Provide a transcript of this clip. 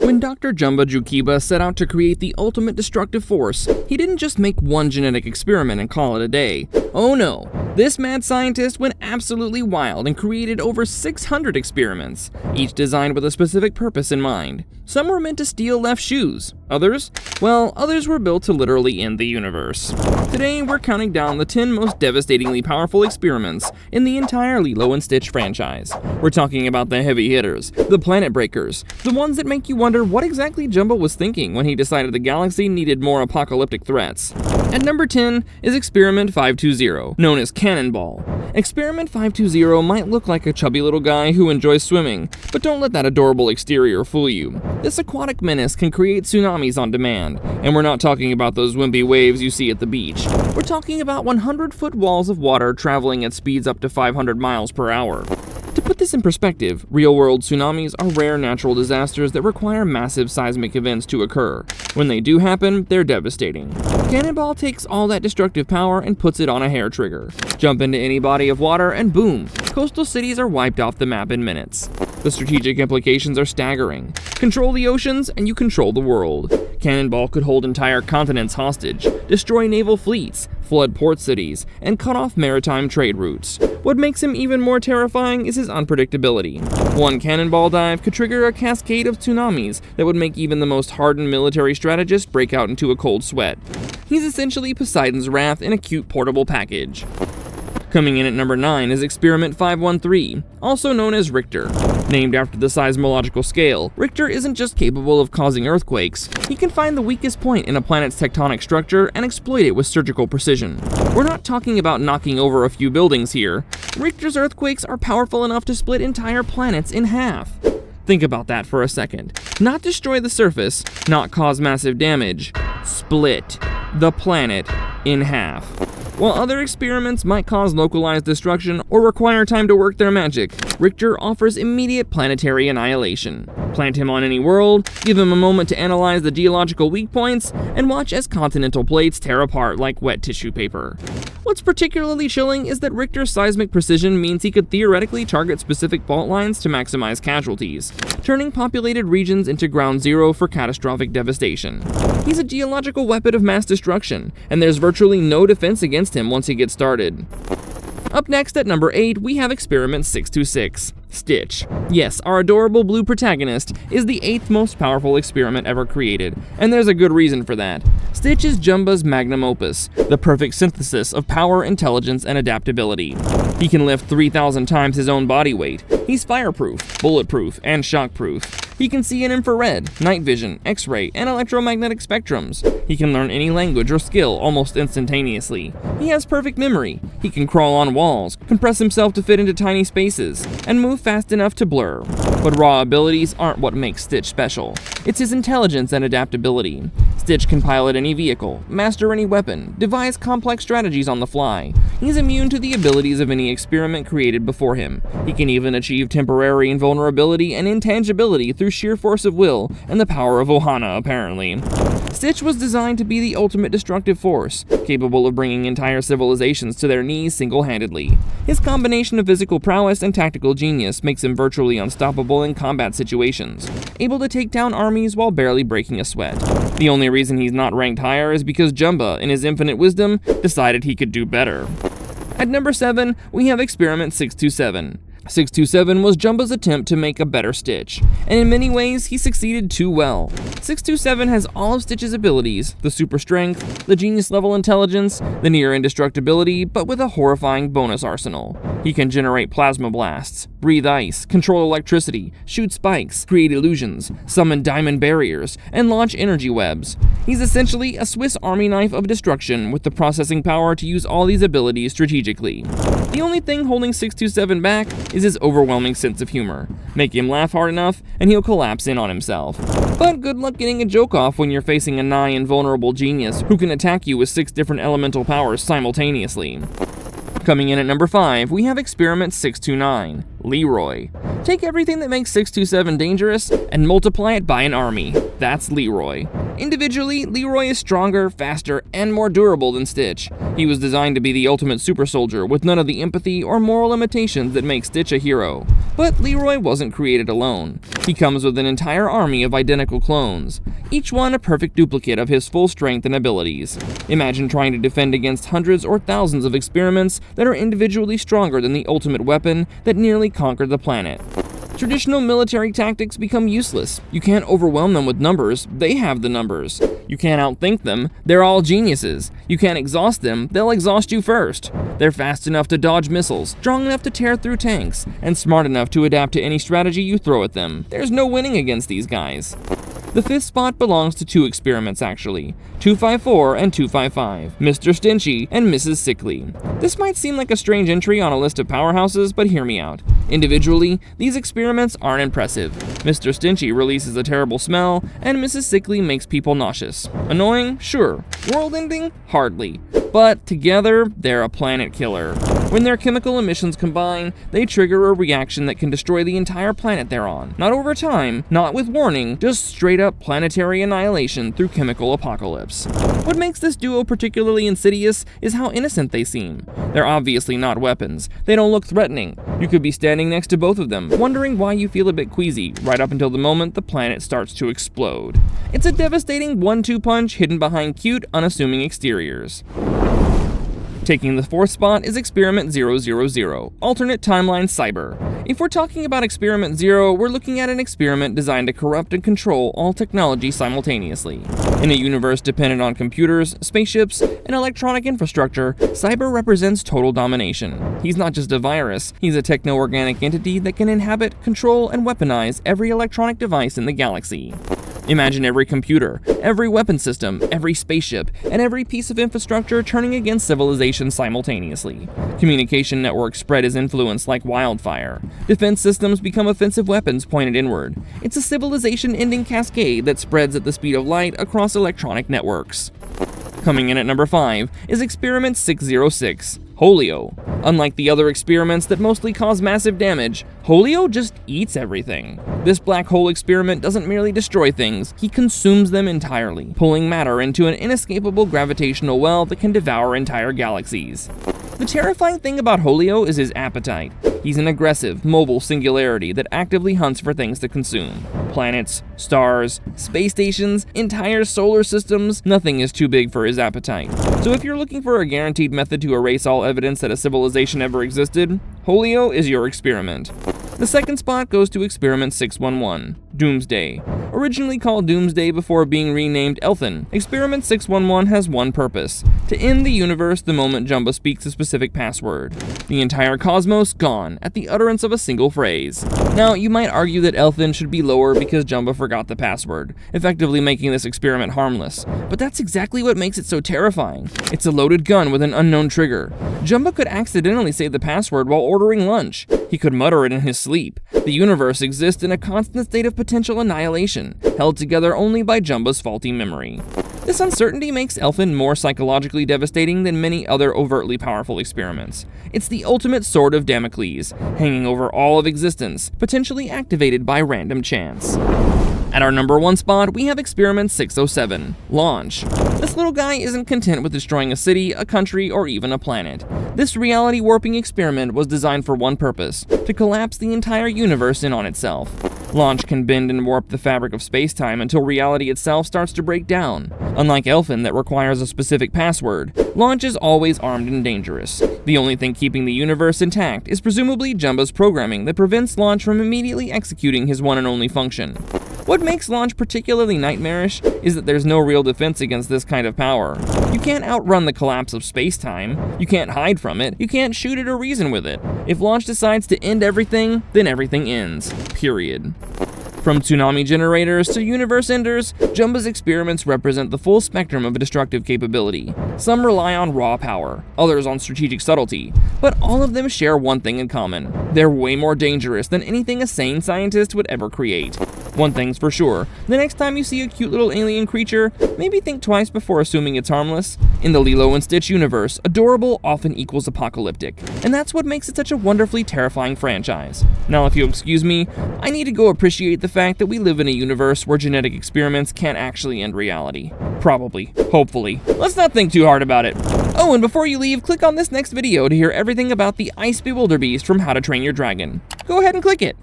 When Dr. Jumba Jookiba set out to create the ultimate destructive force, he didn't just make one genetic experiment and call it a day. Oh no, this mad scientist went absolutely wild and created over 600 experiments, each designed with a specific purpose in mind. Some were meant to steal left shoes. Others were built to literally end the universe. Today, we're counting down the 10 most devastatingly powerful experiments in the entire Lilo and Stitch franchise. We're talking about the heavy hitters, the planet breakers, the ones that make you wonder what exactly Jumba was thinking when he decided the galaxy needed more apocalyptic threats. At number 10 is Experiment 520, known as Cannonball. Experiment 520 might look like a chubby little guy who enjoys swimming, but don't let that adorable exterior fool you. This aquatic menace can create tsunamis on demand, and we're not talking about those wimpy waves you see at the beach. We're talking about 100-foot walls of water traveling at speeds up to 500 miles per hour. To put this in perspective, real-world tsunamis are rare natural disasters that require massive seismic events to occur. When they do happen, they're devastating. Cannonball takes all that destructive power and puts it on a hair trigger. Jump into any body of water and boom, coastal cities are wiped off the map in minutes. The strategic implications are staggering. Control the oceans and you control the world. Cannonball could hold entire continents hostage, destroy naval fleets, flood port cities, and cut off maritime trade routes. What makes him even more terrifying is his unpredictability. One cannonball dive could trigger a cascade of tsunamis that would make even the most hardened military strategist break out into a cold sweat. He's essentially Poseidon's wrath in a cute portable package. Coming in at number 9 is Experiment 513, also known as Richter. Named after the seismological scale, Richter isn't just capable of causing earthquakes, he can find the weakest point in a planet's tectonic structure and exploit it with surgical precision. We're not talking about knocking over a few buildings here. Richter's earthquakes are powerful enough to split entire planets in half. Think about that for a second. Not destroy the surface, not cause massive damage, split the planet in half. While other experiments might cause localized destruction or require time to work their magic, Richter offers immediate planetary annihilation. Plant him on any world, give him a moment to analyze the geological weak points, and watch as continental plates tear apart like wet tissue paper. What's particularly chilling is that Richter's seismic precision means he could theoretically target specific fault lines to maximize casualties, turning populated regions into ground zero for catastrophic devastation. He's a geological weapon of mass destruction, and there's virtually no defense against him once he gets started. Up next at number 8, we have Experiment 626, Stitch. Yes, our adorable blue protagonist is the 8th most powerful experiment ever created, and there's a good reason for that. Stitch is Jumba's magnum opus, the perfect synthesis of power, intelligence, and adaptability. He can lift 3,000 times his own body weight. He's fireproof, bulletproof, and shockproof. He can see in infrared, night vision, X-ray, and electromagnetic spectrums. He can learn any language or skill almost instantaneously. He has perfect memory. He can crawl on walls, compress himself to fit into tiny spaces, and move fast enough to blur. But raw abilities aren't what makes Stitch special. It's his intelligence and adaptability. Stitch can pilot any vehicle, master any weapon, devise complex strategies on the fly. He's immune to the abilities of any experiment created before him. He can even achieve temporary invulnerability and intangibility through sheer force of will and the power of Ohana, apparently. Stitch was designed to be the ultimate destructive force, capable of bringing entire civilizations to their knees single-handedly. His combination of physical prowess and tactical genius makes him virtually unstoppable in combat situations, able to take down armies while barely breaking a sweat. The only reason he's not ranked higher is because Jumba, in his infinite wisdom, decided he could do better. At number 7, we have Experiment 627. 627 was Jumba's attempt to make a better Stitch, and in many ways, he succeeded too well. 627 has all of Stitch's abilities, the super strength, the genius-level intelligence, the near indestructibility, but with a horrifying bonus arsenal. He can generate plasma blasts, breathe ice, control electricity, shoot spikes, create illusions, summon diamond barriers, and launch energy webs. He's essentially a Swiss Army knife of destruction with the processing power to use all these abilities strategically. The only thing holding 627 back is his overwhelming sense of humor. Make him laugh hard enough, and he'll collapse in on himself. But good luck getting a joke off when you're facing a nigh invulnerable genius who can attack you with 6 different elemental powers simultaneously. Coming in at number 5, we have Experiment 629. Leroy. Take everything that makes 627 dangerous and multiply it by an army. That's Leroy. Individually, Leroy is stronger, faster, and more durable than Stitch. He was designed to be the ultimate super soldier with none of the empathy or moral limitations that make Stitch a hero. But Leroy wasn't created alone. He comes with an entire army of identical clones, each one a perfect duplicate of his full strength and abilities. Imagine trying to defend against hundreds or thousands of experiments that are individually stronger than the ultimate weapon that nearly conquered the planet. Traditional military tactics become useless. You can't overwhelm them with numbers, they have the numbers. You can't outthink them, they're all geniuses. You can't exhaust them, they'll exhaust you first. They're fast enough to dodge missiles, strong enough to tear through tanks, and smart enough to adapt to any strategy you throw at them. There's no winning against these guys. The fifth spot belongs to two experiments actually, 254 and 255, Mr. Stinchy and Mrs. Sickly. This might seem like a strange entry on a list of powerhouses, but hear me out. Individually, these experiments aren't impressive. Mr. Stinchy releases a terrible smell, and Mrs. Sickly makes people nauseous. Annoying? Sure. World-ending? Hardly. But together, they're a planet killer. When their chemical emissions combine, they trigger a reaction that can destroy the entire planet they're on. Not over time, not with warning, just straight up planetary annihilation through chemical apocalypse. What makes this duo particularly insidious is how innocent they seem. They're obviously not weapons. They don't look threatening. You could be standing next to both of them, wondering why you feel a bit queasy, right up until the moment the planet starts to explode. It's a devastating 1-2 punch hidden behind cute, unassuming exteriors. Taking the fourth spot is Experiment 000, Alternate Timeline Cyber. If we're talking about Experiment 0, we're looking at an experiment designed to corrupt and control all technology simultaneously. In a universe dependent on computers, spaceships, and electronic infrastructure, Cyber represents total domination. He's not just a virus, he's a techno-organic entity that can inhabit, control, and weaponize every electronic device in the galaxy. Imagine every computer, every weapon system, every spaceship, and every piece of infrastructure turning against civilization simultaneously. Communication networks spread his influence like wildfire. Defense systems become offensive weapons pointed inward. It's a civilization-ending cascade that spreads at the speed of light across electronic networks. Coming in at number 5 is Experiment 606, Holio. Unlike the other experiments that mostly cause massive damage, Holio just eats everything. This black hole experiment doesn't merely destroy things, he consumes them entirely, pulling matter into an inescapable gravitational well that can devour entire galaxies. The terrifying thing about Holio is his appetite. He's an aggressive, mobile singularity that actively hunts for things to consume. Planets, stars, space stations, entire solar systems, nothing is too big for his appetite. So if you're looking for a guaranteed method to erase all evidence that a civilization ever existed, Holio is your experiment. The second spot goes to Experiment 611, Doomsday. Originally called Doomsday before being renamed Elfin, Experiment 611 has one purpose: to end the universe the moment Jumba speaks a specific password. The entire cosmos gone at the utterance of a single phrase. Now, you might argue that Elfin should be lower because Jumba forgot the password, effectively making this experiment harmless. But that's exactly what makes it so terrifying. It's a loaded gun with an unknown trigger. Jumba could accidentally say the password while ordering lunch. He could mutter it in his sleep. The universe exists in a constant state of potential annihilation, held together only by Jumba's faulty memory. This uncertainty makes Elfin more psychologically devastating than many other overtly powerful experiments. It's the ultimate sword of Damocles, hanging over all of existence, potentially activated by random chance. At our number 1 spot, we have Experiment 607, Launch. This little guy isn't content with destroying a city, a country, or even a planet. This reality warping experiment was designed for one purpose: to collapse the entire universe in on itself. Launch can bend and warp the fabric of space-time until reality itself starts to break down. Unlike Elfin that requires a specific password, Launch is always armed and dangerous. The only thing keeping the universe intact is presumably Jumba's programming that prevents Launch from immediately executing his one and only function. What makes Launch particularly nightmarish is that there's no real defense against this kind of power. You can't outrun the collapse of space-time, you can't hide from it, you can't shoot it or reason with it. If Launch decides to end everything, then everything ends. Period. From tsunami generators to universe enders, Jumba's experiments represent the full spectrum of destructive capability. Some rely on raw power, others on strategic subtlety, but all of them share one thing in common: they're way more dangerous than anything a sane scientist would ever create. One thing's for sure, the next time you see a cute little alien creature, maybe think twice before assuming it's harmless. In the Lilo and Stitch universe, adorable often equals apocalyptic, and that's what makes it such a wonderfully terrifying franchise. Now, if you'll excuse me, I need to go appreciate the fact that we live in a universe where genetic experiments can't actually end reality. Probably. Hopefully. Let's not think too hard about it. Oh, and before you leave, click on this next video to hear everything about the Ice Bewilderbeast from How to Train Your Dragon. Go ahead and click it.